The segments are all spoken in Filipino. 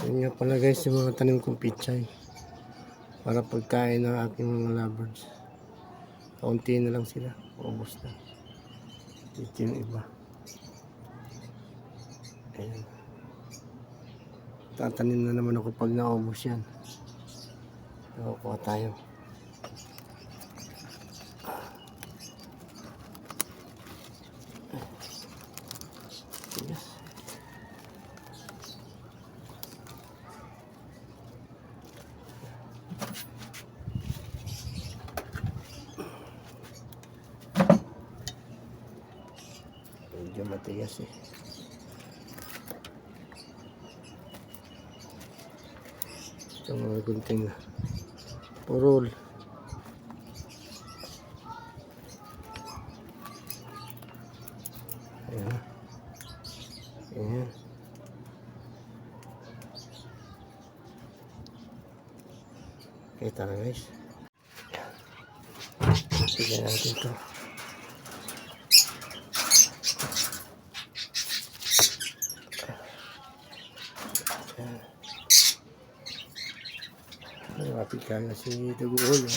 Yun nga pala guys, yung mga tanim kong pichay para pagkain ng aking mga lovebirds. Kaunti na lang sila, ubos na. Dito yung iba. Ayan. Tatanim na naman ako pag naubos yan. Nakukuha tayo. Yes. Medyo matigas eh. Ito mga gunting na purol. Ayan. Ayan. Kita na guys. Tignan natin ito. Malapit ka na si Duguhol.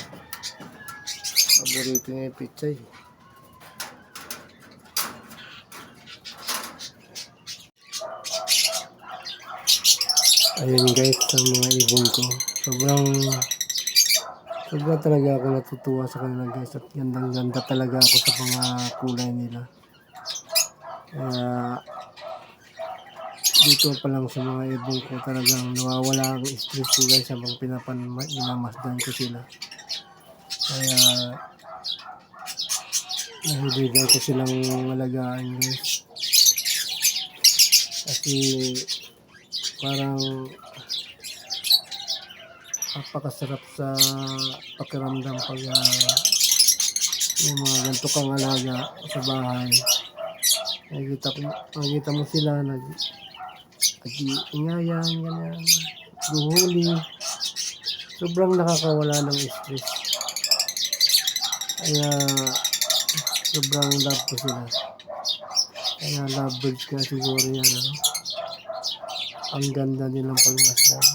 Paborito niya yung pichay. Ayun guys, ang mga ibon ko. Sobrang talaga ako natutuwa sa kanila guys. At gandang-ganda talaga ako sa mga kulay nila. Kaya dito pa lang sa mga ibon ko talagang nawawala ang stress ko guys habang pinamasdan ko sila. Kaya nahibigan ko silang alagaan guys. Kasi parang napakasarap sa pakiramdam pag may mga ganito kang alaga sa bahay. Nakikita mo sila nag-ingayan, ganyan, guhuli. Sobrang nakakawala ng stress. Kaya sobrang love ko sila. Kaya lovebirds ka siguro yan. Ano? Ang ganda nilang pagmasdan.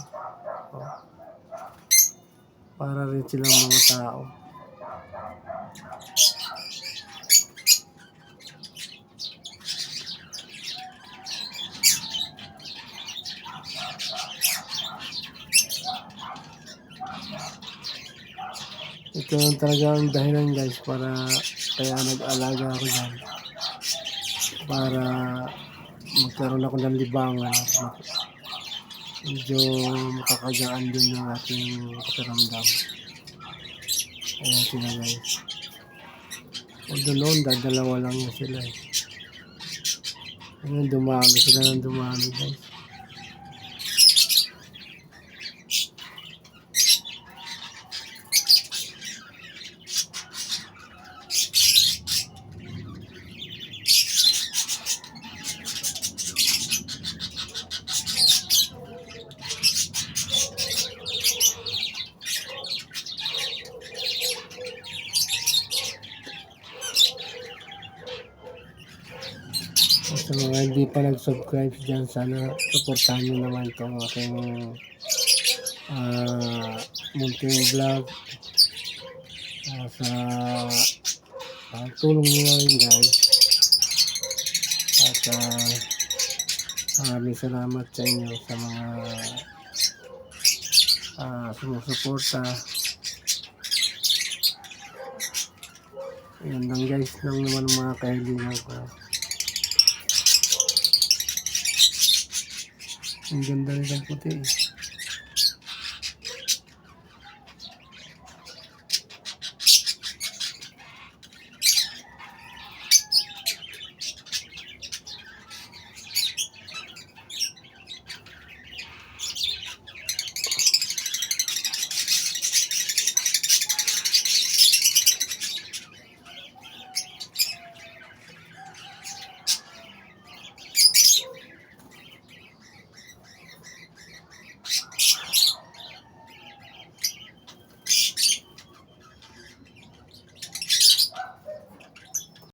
Para rin silang mga tao. Ito lang talaga ang dahilan guys para kaya nag-alaga ako dyan. Para magkaroon ako ng libangan. Medyo makakagaan din ng ating pakiramdam. Ayan sila guys. Although noon, dadalawa lang na sila eh. Ngayon dumami sila ng dumami guys. Sa mga hindi pa nag-subscribe dyan, sana supportahan nyo naman itong aking munting vlog. Sa tulong nyo na rin guys. At maraming salamat sa inyo sa mga sumusuporta. Yan lang guys lang naman mga kahilingan ko. Ang ganda rin ang puti eh.